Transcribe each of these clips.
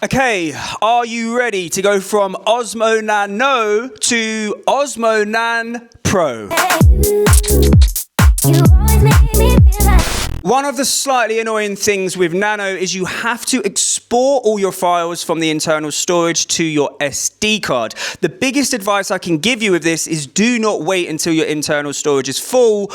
Okay, are you ready to go from Osmo Nano to Osmo nanPRO? One of the slightly annoying things with Nano is you have to export all your files from the internal storage to your SD card. The biggest advice I can give you with this is do not wait until your internal storage is full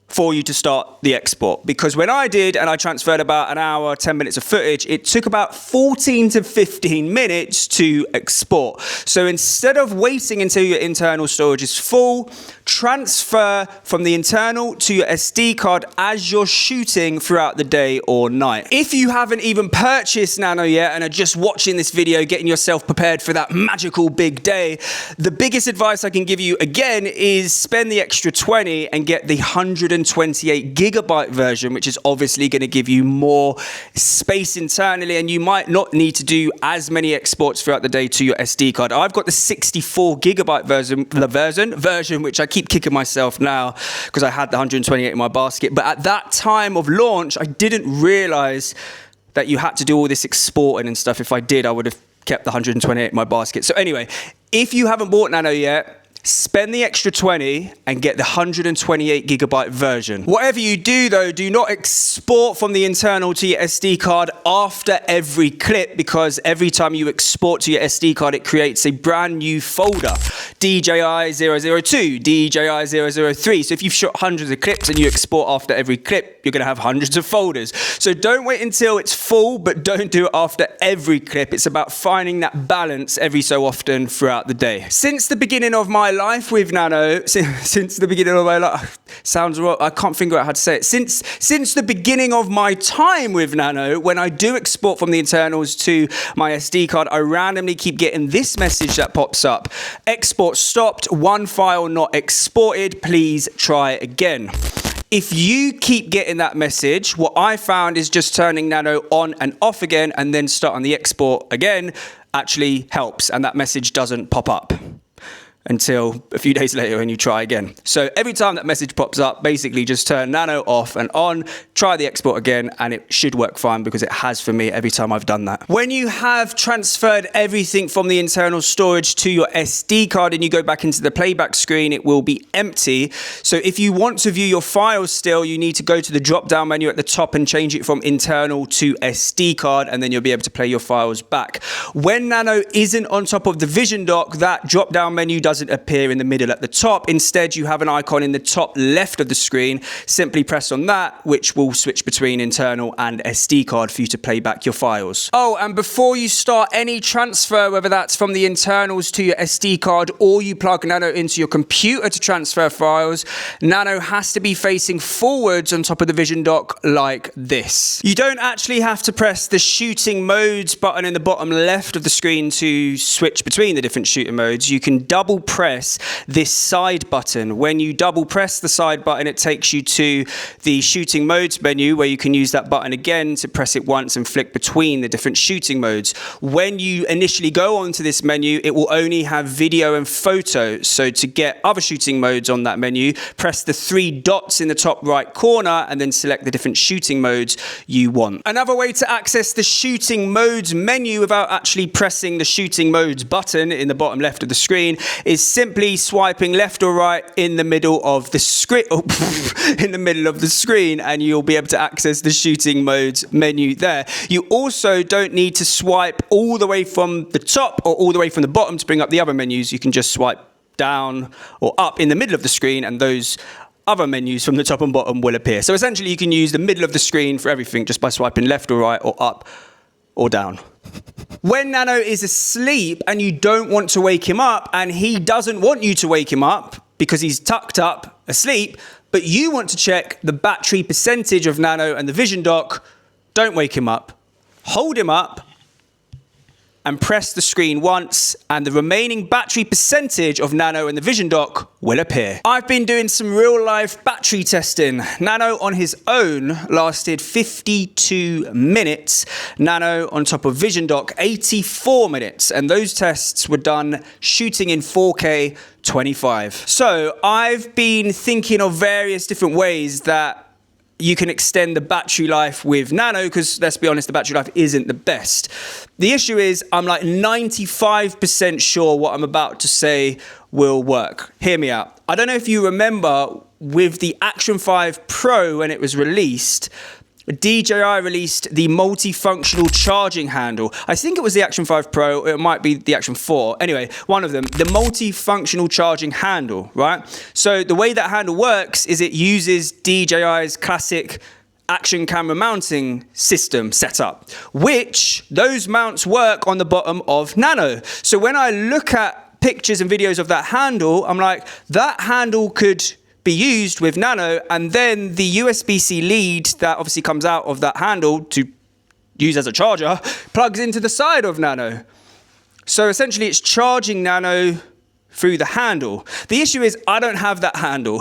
for you to start the export, because when I did and I transferred about an hour, 10 minutes of footage, it took about 14 to 15 minutes to export. So instead of waiting until your internal storage is full, transfer from the internal to your SD card as you're shooting throughout the day or night. If you haven't even purchased Nano yet and are just watching this video, getting yourself prepared for that magical big day, the biggest advice I can give you again is spend the extra 20 and get the 128 gigabyte version, which is obviously going to give you more space internally, and you might not need to do as many exports throughout the day to your SD card. I've got the 64 gigabyte version, which I keep kicking myself now because I had the 128 in my basket. But at that time of launch, I didn't realize that you had to do all this exporting and stuff. If I did, I would have kept the 128 in my basket. So anyway, if you haven't bought Nano yet, spend the extra 20 and get the 128 gigabyte version. Whatever you do though, do not export from the internal to your SD card after every clip, because every time you export to your SD card, it creates a brand new folder. DJI 002, DJI 003. So if you've shot hundreds of clips and you export after every clip, you're gonna have hundreds of folders. So don't wait until it's full, but don't do it after every clip. It's about finding that balance every so often throughout the day. Since the beginning of my life with Nano, since the beginning of my life, sounds wrong, I can't figure out how to say it. Since the beginning of my time with Nano, when I do export from the internals to my SD card, I randomly keep getting this message that pops up. Export stopped, one file not exported, please try again. If you keep getting that message, what I found is just turning Nano on and off again and then starting the export again actually helps, and that message doesn't pop up until a few days later when you try again. So every time that message pops up, basically just turn Nano off and on, try the export again, and it should work fine, because it has for me every time I've done that. When you have transferred everything from the internal storage to your SD card and you go back into the playback screen, it will be empty. So if you want to view your files still, you need to go to the drop-down menu at the top and change it from internal to SD card, and then you'll be able to play your files back. When Nano isn't on top of the Vision Dock, that drop-down menu doesn't appear in the middle at the top. Instead, you have an icon in the top left of the screen. Simply press on that, which will switch between internal and SD card for you to play back your files. Oh, and before you start any transfer, whether that's from the internals to your SD card or you plug Nano into your computer to transfer files, Nano has to be facing forwards on top of the Vision Dock like this. You don't actually have to press the shooting modes button in the bottom left of the screen to switch between the different shooting modes. You can double press this side button. When you double press the side button, it takes you to the shooting modes menu, where you can use that button again to press it once and flick between the different shooting modes. When you initially go onto this menu, it will only have video and photo. So to get other shooting modes on that menu, press the three dots in the top right corner and then select the different shooting modes you want. Another way to access the shooting modes menu without actually pressing the shooting modes button in the bottom left of the screen is simply swiping left or right in the middle of the screen, and you'll be able to access the shooting modes menu there. You also don't need to swipe all the way from the top or all the way from the bottom to bring up the other menus. You can just swipe down or up in the middle of the screen, and those other menus from the top and bottom will appear. So essentially you can use the middle of the screen for everything just by swiping left or right or up or down. When Nano is asleep and you don't want to wake him up, and he doesn't want you to wake him up because he's tucked up asleep, but you want to check the battery percentage of Nano and the Vision Dock, don't wake him up. Hold him up and press the screen once, and the remaining battery percentage of Nano and the Vision Dock will appear. I've been doing some real life battery testing. Nano on his own lasted 52 minutes. Nano on top of Vision Dock, 84 minutes. And those tests were done shooting in 4K 25. So I've been thinking of various different ways that you can extend the battery life with Nano, because let's be honest, the battery life isn't the best. The issue is I'm like 95% sure what I'm about to say will work. Hear me out. I don't know if you remember with the Action 5 Pro when it was released, DJI released the multifunctional charging handle. I think it was the Action 5 Pro, or it might be the Action 4. Anyway, one of them, the multifunctional charging handle, right? So the way that handle works is it uses DJI's classic action camera mounting system setup, which those mounts work on the bottom of Nano. So when I look at pictures and videos of that handle, I'm like, that handle could be used with Nano, and then the USB-C lead that obviously comes out of that handle to use as a charger plugs into the side of Nano. So essentially it's charging Nano through the handle. The issue is I don't have that handle.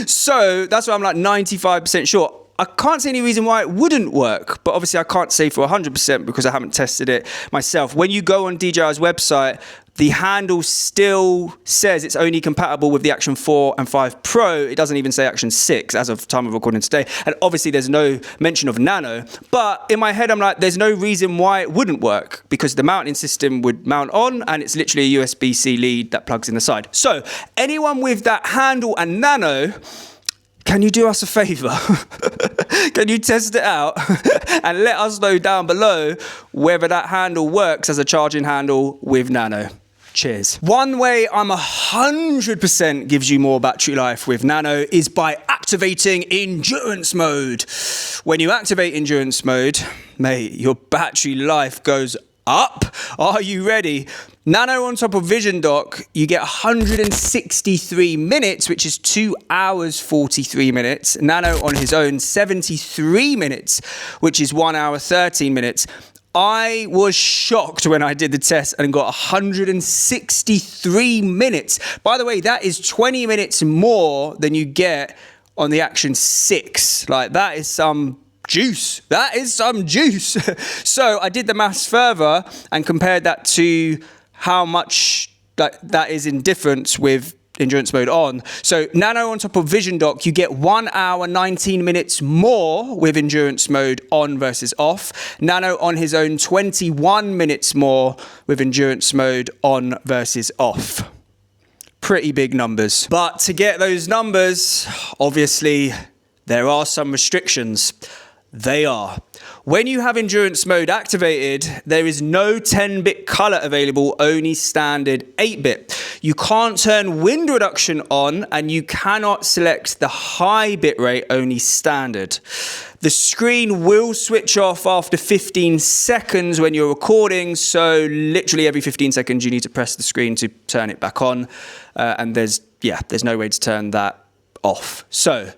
So that's why I'm like 95% sure. I can't see any reason why it wouldn't work, but obviously I can't say for 100% because I haven't tested it myself. When you go on DJI's website, the handle still says it's only compatible with the Action 4 and 5 Pro. It doesn't even say Action 6 as of time of recording today. And obviously there's no mention of Nano. But in my head, I'm like, there's no reason why it wouldn't work, because the mounting system would mount on and it's literally a USB-C lead that plugs in the side. So anyone with that handle and Nano, can you do us a favor? Can you test it out and let us know down below whether that handle works as a charging handle with Nano? Cheers. One way I'm 100% gives you more battery life with Nano is by activating endurance mode. When you activate endurance mode, mate, your battery life goes up. Are you ready? Nano on top of Vision Dock, you get 163 minutes, which is 2 hours 43 minutes. Nano on his own, 73 minutes, which is 1 hour 13 minutes. I was shocked when I did the test and got 163 minutes. By the way, that is 20 minutes more than you get on the Action 6. Like, that is some juice. That is some juice. So I did the maths further and compared that to how much that is in difference with endurance mode on. So Nano on top of Vision Dock, you get 1 hour 19 minutes more with endurance mode on versus off. Nano on his own, 21 minutes more with endurance mode on versus off. Pretty big numbers. But to get those numbers, obviously there are some restrictions. They are. When you have endurance mode activated, there is no 10-bit color available, only standard 8-bit. You can't turn wind reduction on, and you cannot select the high bitrate, only standard. The screen will switch off after 15 seconds when you're recording, so literally every 15 seconds you need to press the screen to turn it back on, and there's no way to turn that off. So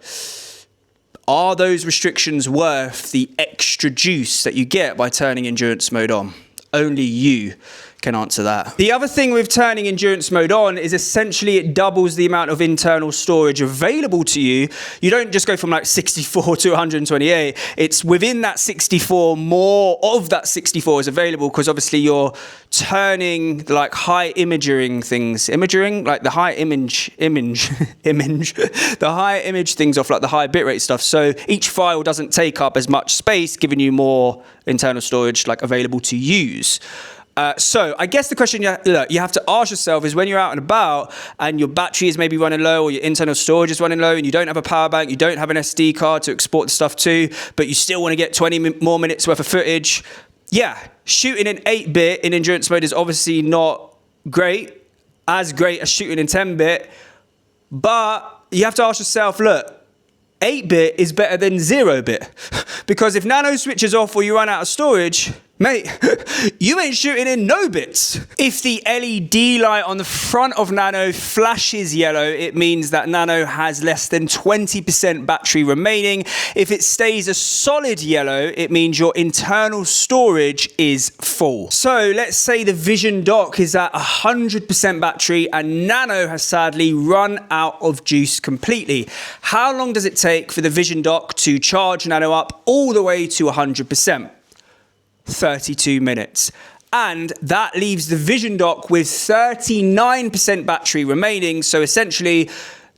are those restrictions worth the extra juice that you get by turning endurance mode on? Only you can answer that. The other thing with turning endurance mode on is essentially it doubles the amount of internal storage available to you. You don't just go from like 64 to 128. It's within that 64, more of that 64 is available because obviously you're turning the like high imaging things, like the high image, the high image things off like the high bitrate stuff. So each file doesn't take up as much space, giving you more internal storage like available to use. So I guess the question you have to ask yourself is when you're out and about and your battery is maybe running low or your internal storage is running low and you don't have a power bank, you don't have an SD card to export the stuff to, but you still want to get 20 more minutes worth of footage. Yeah, shooting in 8-bit in endurance mode is obviously not as great as shooting in 10-bit, but you have to ask yourself, look, 8-bit is better than 0-bit because if Nano switches off or you run out of storage, mate, you ain't shooting in no bits. If the LED light on the front of Nano flashes yellow, it means that Nano has less than 20% battery remaining. If it stays a solid yellow, it means your internal storage is full. So let's say the Vision Dock is at 100% battery and Nano has sadly run out of juice completely. How long does it take for the Vision Dock to charge Nano up all the way to 100%? 32 minutes. And that leaves the Vision Dock with 39% battery remaining. So essentially,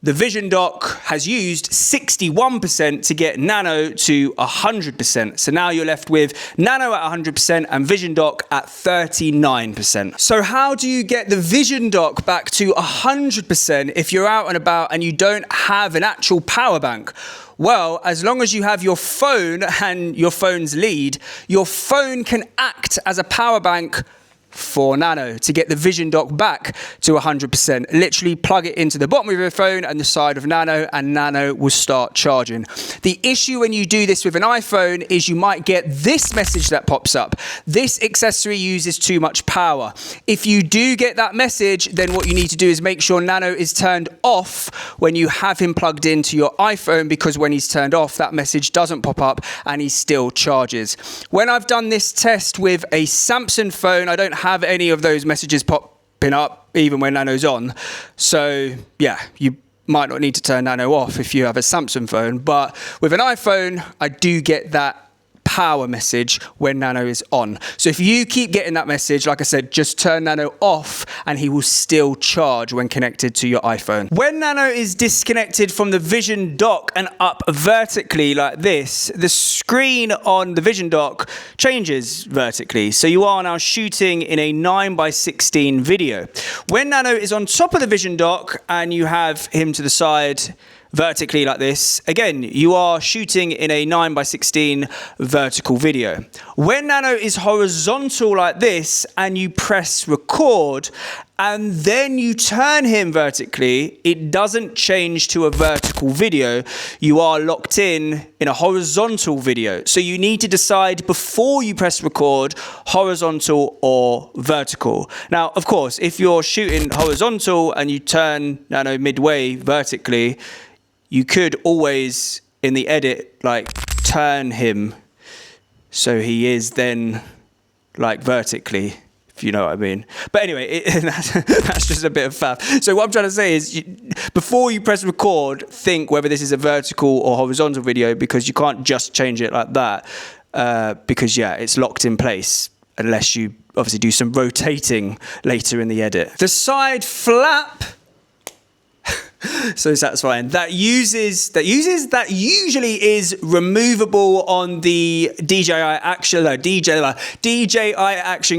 the Vision dock has used 61% to get Nano to 100%. So now you're left with Nano at 100% and Vision dock at 39%. So how do you get the Vision dock back to 100% if you're out and about and you don't have an actual power bank? Well, as long as you have your phone and your phone's lead, your phone can act as a power bank for Nano to get the Vision dock back to 100%. Literally plug it into the bottom of your phone and the side of Nano, and Nano will start charging. The issue when you do this with an iPhone is you might get this message that pops up. This accessory uses too much power. If you do get that message, then what you need to do is make sure Nano is turned off when you have him plugged into your iPhone, because when he's turned off, that message doesn't pop up and he still charges. When I've done this test with a Samsung phone, I don't have any of those messages popping up even when Nano's on. So yeah, you might not need to turn Nano off if you have a Samsung phone, but with an iPhone, I do get that power message when Nano is on. So if you keep getting that message, like I said, just turn Nano off and he will still charge when connected to your iPhone. When Nano is disconnected from the Vision dock and up vertically like this, the screen on the Vision dock changes vertically. So you are now shooting in a 9:16 video. When Nano is on top of the Vision dock and you have him to the side vertically like this, again, you are shooting in a 9:16 vertical video. When Nano is horizontal like this and you press record and then you turn him vertically, it doesn't change to a vertical video. You are locked in a horizontal video. So you need to decide before you press record, horizontal or vertical. Now, of course, if you're shooting horizontal and you turn Nano midway vertically, you could always, in the edit, like turn him so he is then like vertically, if you know what I mean. But anyway, that's just a bit of faff. So what I'm trying to say is, before you press record, think whether this is a vertical or horizontal video, because you can't just change it like that, because yeah, it's locked in place unless you obviously do some rotating later in the edit. The side flap, so satisfying. That usually is removable on the DJI Action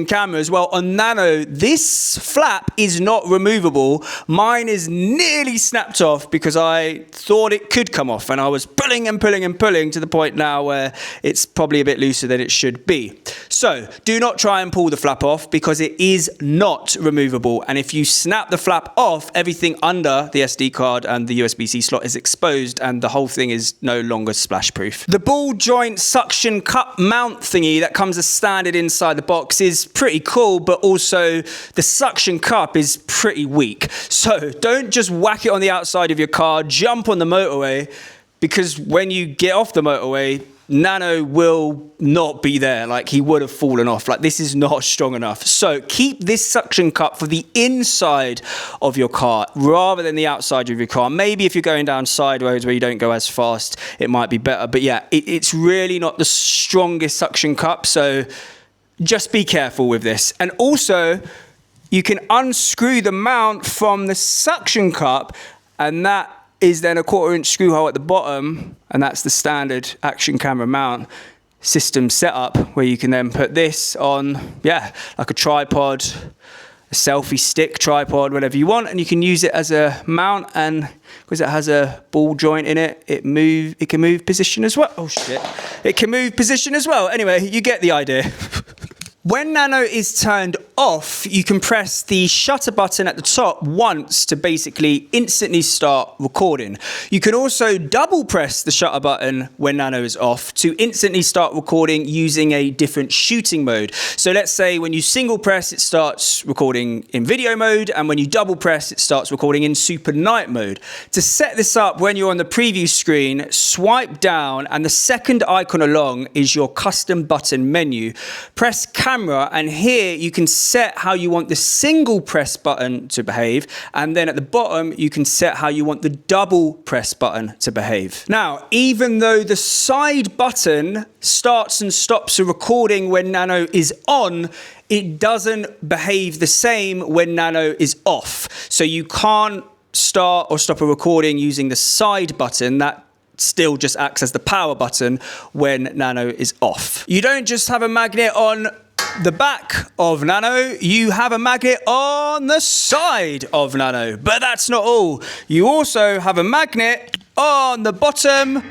cameras. Well, on Nano, this flap is not removable. Mine is nearly snapped off because I thought it could come off, and I was pulling and pulling and pulling to the point now where it's probably a bit looser than it should be. So do not try and pull the flap off, because it is not removable. And if you snap the flap off, everything under the SD card and the USB-C slot is exposed, and the whole thing is no longer splash proof. The ball joint suction cup mount thingy that comes as standard inside the box is pretty cool, but also the suction cup is pretty weak. So don't just whack it on the outside of your car, jump on the motorway, because when you get off the motorway, Nano will not be there. Like, he would have fallen off. Like, this is not strong enough. So keep this suction cup for the inside of your car rather than the outside of your car. Maybe if you're going down side roads where you don't go as fast, it might be better. But yeah, it's really not the strongest suction cup. So just be careful with this. And also, you can unscrew the mount from the suction cup, and that is then a 1/4-inch screw hole at the bottom, and that's the standard action camera mount system setup, where you can then put this on, yeah, like a tripod, a selfie stick tripod, whatever you want, and you can use it as a mount. And because it has a ball joint in it, it can move position as well. Oh shit, it can move position as well. Anyway, you get the idea. When Nano is turned off, you can press the shutter button at the top once to basically instantly start recording. You can also double press the shutter button when Nano is off to instantly start recording using a different shooting mode. So let's say when you single press, it starts recording in video mode, and when you double press, it starts recording in super night mode. To set this up, when you're on the preview screen, swipe down, and the second icon along is your custom button menu. Press camera, and here you can set how you want the single press button to behave, and then at the bottom you can set how you want the double press button to behave. Now, even though the side button starts and stops a recording when Nano is on, it doesn't behave the same when Nano is off. So you can't start or stop a recording using the side button, that still just acts as the power button when Nano is off. You don't just have a magnet on the back of Nano, you have a magnet on the side of Nano. But that's not all. You also have a magnet on the bottom.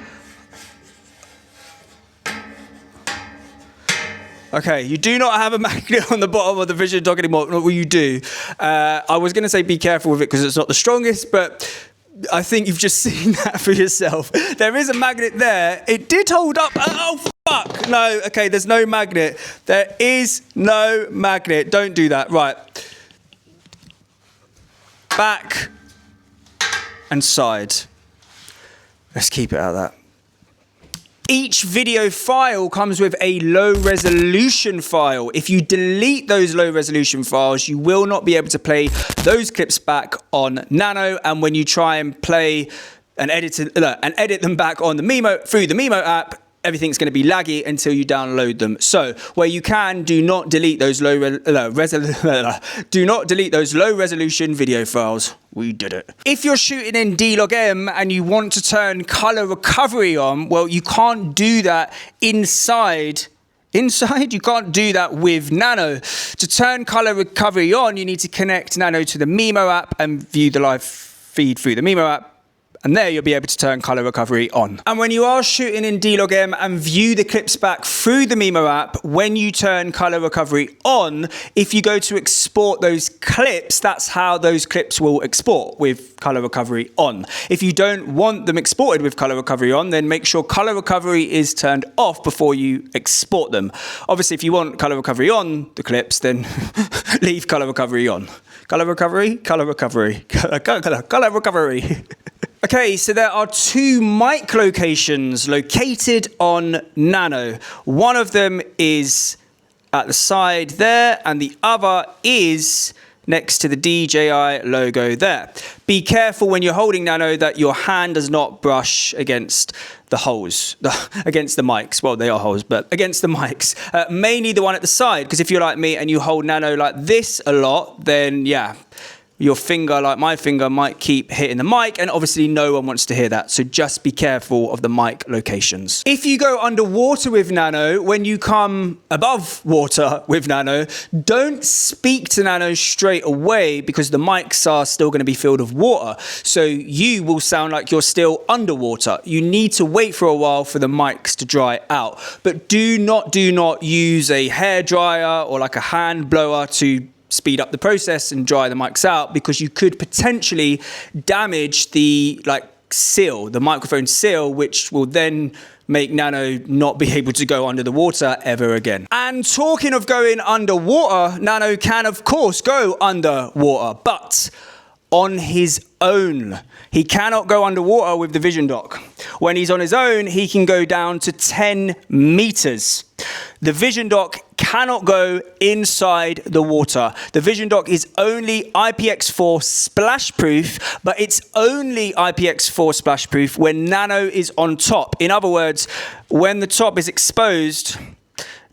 Okay, you do not have a magnet on the bottom of the Vision Dock anymore. Well, you do. I was going to say be careful with it because it's not the strongest, but I think you've just seen that for yourself. There is a magnet there. It did hold up. Oh, fuck. No, okay, there's no magnet. There is no magnet. Don't do that. Right. Back and side. Let's keep it out of that. Each video file comes with a low resolution file. If you delete those low resolution files, you will not be able to play those clips back on Nano. And when you try and play and edit them back on the Mimo through the Mimo app, everything's going to be laggy until you download them. So where you can, do not delete those low resolution video files. We did it. If you're shooting in D-Log-M and you want to turn color recovery on, well, you can't do that inside. You can't do that with Nano. To turn color recovery on, you need to connect Nano to the Mimo app and view the live feed through the Mimo app. And there you'll be able to turn color recovery on. And when you are shooting in D-Log-M and view the clips back through the Mimo app, when you turn color recovery on, if you go to export those clips, that's how those clips will export, with color recovery on. If you don't want them exported with color recovery on, then make sure color recovery is turned off before you export them. Obviously, if you want color recovery on the clips, then leave color recovery on. Color recovery, color recovery, color recovery. Okay, so there are two mic locations located on Nano. One of them is at the side there, and the other is next to the DJI logo there. Be careful when you're holding Nano that your hand does not brush against the holes, against the mics. Well, they are holes, but against the mics. Mainly the one at the side, because if you're like me and you hold Nano like this a lot, then yeah, your finger, like my finger, might keep hitting the mic, and obviously no one wants to hear that. So just be careful of the mic locations. If you go underwater with Nano, when you come above water with Nano, don't speak to Nano straight away because the mics are still going to be filled with water. So you will sound like you're still underwater. You need to wait for a while for the mics to dry out. But do not use a hairdryer or like a hand blower to speed up the process and dry the mics out, because you could potentially damage the seal, the microphone seal, which will then make Nano not be able to go under the water ever again. And talking of going underwater, Nano can of course go underwater, but on his own. He cannot go underwater with the Vision Dock. When he's on his own, he can go down to 10 meters. The Vision Dock cannot go inside the water. The Vision Dock is only IPX4 splash proof, but it's only IPX4 splash proof when Nano is on top. In other words, when the top is exposed,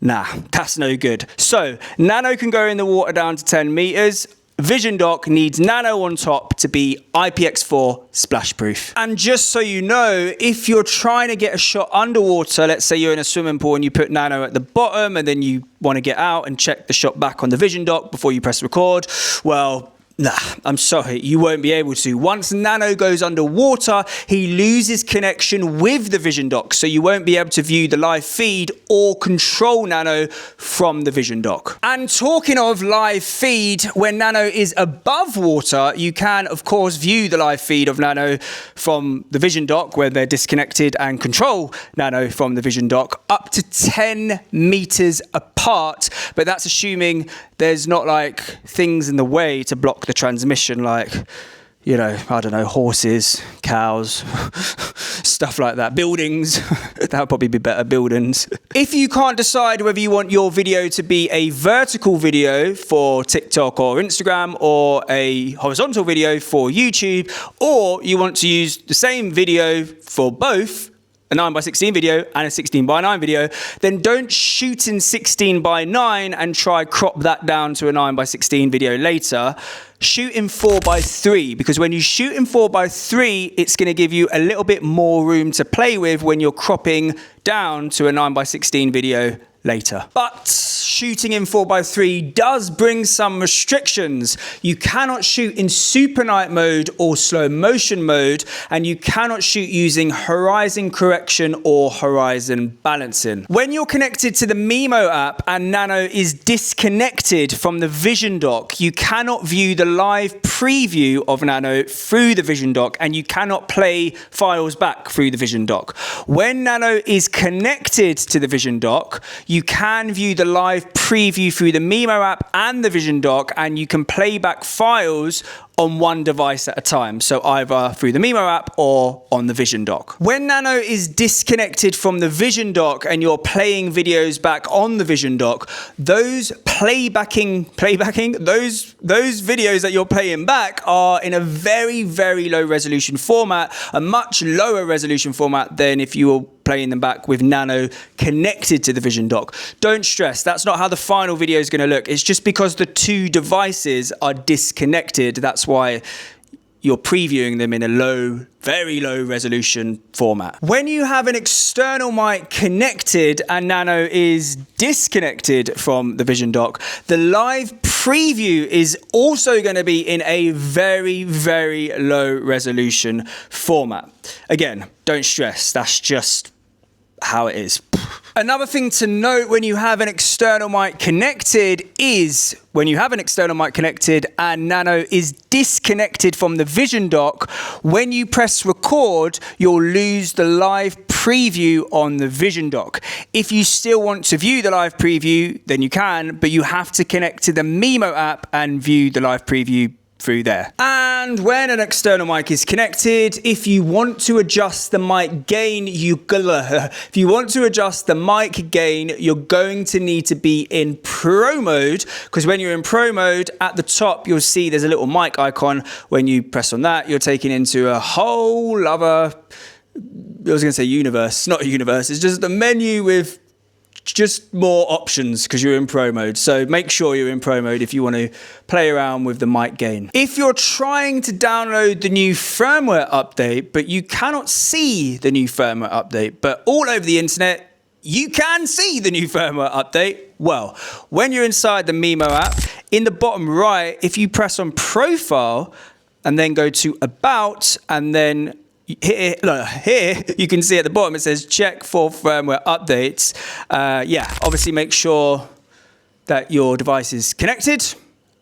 nah, that's no good. So Nano can go in the water down to 10 meters. Vision Dock needs Nano on top to be IPX4 splash proof. And just so you know, if you're trying to get a shot underwater, let's say you're in a swimming pool and you put Nano at the bottom and then you want to get out and check the shot back on the Vision Dock before you press record, well, nah, I'm sorry, you won't be able to. Once Nano goes underwater, he loses connection with the Vision Dock, so you won't be able to view the live feed or control Nano from the Vision Dock. And talking of live feed, when Nano is above water, you can, of course, view the live feed of Nano from the Vision Dock where they're disconnected and control Nano from the Vision Dock up to 10 meters apart, but that's assuming there's not like things in the way to block the transmission, like, you know, I don't know, horses, cows, stuff like that. Buildings, that would probably be better, buildings. If you can't decide whether you want your video to be a vertical video for TikTok or Instagram or a horizontal video for YouTube, or you want to use the same video for both, a 9x16 video and a 16:9 video, then don't shoot in 16:9 and try crop that down to a 9x16 video later. Shoot in 4:3, because when you shoot in 4:3, it's going to give you a little bit more room to play with when you're cropping down to a 9x16 video later. But shooting in 4:3 does bring some restrictions. You cannot shoot in super night mode or slow motion mode, and you cannot shoot using horizon correction or horizon balancing. When you're connected to the Mimo app and Nano is disconnected from the Vision dock, you cannot view the live preview of Nano through the Vision dock, and you cannot play files back through the Vision dock. When Nano is connected to the Vision dock, you can view the live preview through the Mimo app and the Vision dock, and you can play back files on one device at a time, so either through the Mimo app or on the Vision dock. When Nano is disconnected from the Vision dock and you're playing videos back on the Vision dock, those playbacking, those videos that you're playing back are in a very, very low resolution format, a much lower resolution format than if you were playing them back with Nano connected to the Vision dock. Don't stress, that's not how the final video is going to look. It's just because the two devices are disconnected, that's why you're previewing them in a low, very low resolution format. When you have an external mic connected and Nano is disconnected from the Vision dock, the live preview is also going to be in a very, very low resolution format. Again, don't stress, that's just how it is. Another thing to note when you have an external mic connected is when you have an external mic connected and Nano is disconnected from the Vision dock, when you press record, you'll lose the live preview on the Vision dock. If you still want to view the live preview, then you can, but you have to connect to the Mimo app and view the live preview through there. And when an external mic is connected, if you want to adjust the mic gain, you're going to need to be in Pro mode, because when you're in Pro mode, at the top you'll see there's a little mic icon. When you press on that, you're taken into a whole other, I was going to say universe, it's not a universe, it's just a menu with just more options because you're in Pro mode. So make sure you're in Pro mode if you want to play around with the mic gain. If you're trying to download the new firmware update, but you cannot see the new firmware update, but all over the internet, you can see the new firmware update. Well, when you're inside the Mimo app, in the bottom right, if you press on Profile and then go to About and then here you can see at the bottom it says check for firmware updates. Obviously make sure that your device is connected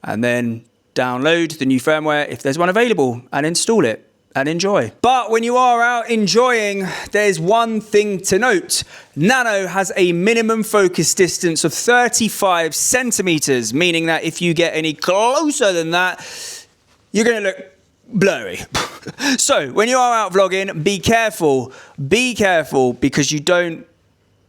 and then download the new firmware if there's one available and install it and enjoy. But when you are out enjoying, there's one thing to note. Nano has a minimum focus distance of 35 centimeters, meaning that if you get any closer than that, you're going to look blurry. So when you are out vlogging, be careful because you don't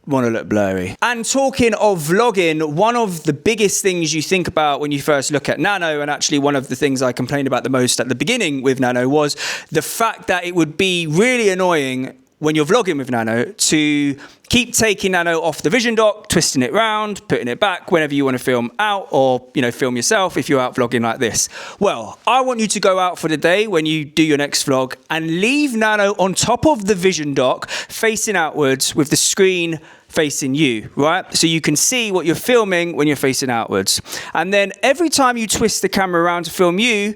want to look blurry. And talking of vlogging, one of the biggest things you think about when you first look at Nano, and actually one of the things I complained about the most at the beginning with Nano, was the fact that it would be really annoying when you're vlogging with Nano to keep taking Nano off the Vision dock, twisting it round, putting it back whenever you want to film out or, film yourself if you're out vlogging like this. Well, I want you to go out for the day when you do your next vlog and leave Nano on top of the Vision dock facing outwards with the screen facing you, right? So you can see what you're filming when you're facing outwards. And then every time you twist the camera around to film you,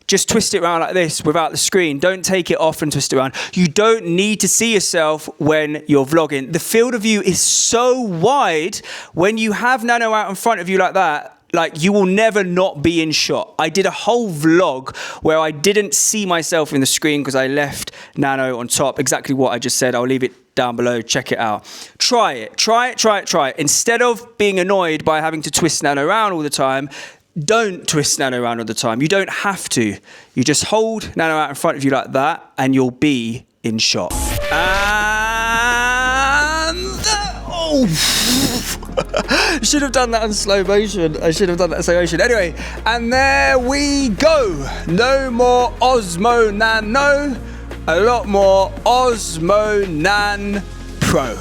just twist it around like this without the screen. Don't take it off and twist it around. You don't need to see yourself when you're vlogging. The field of view is so wide when you have Nano out in front of you like that, like you will never not be in shot. I did a whole vlog where I didn't see myself in the screen because I left Nano on top. Exactly what I just said. I'll leave it down below. Check it out. Try it. Instead of being annoyed by having to twist Nano around all the time, don't twist Nano around all the time. You don't have to. You just hold Nano out in front of you like that and you'll be in shot. And should have done that in slow motion. Anyway, and there we go. No more Osmo Nano. a lot more Osmo NanoPRO.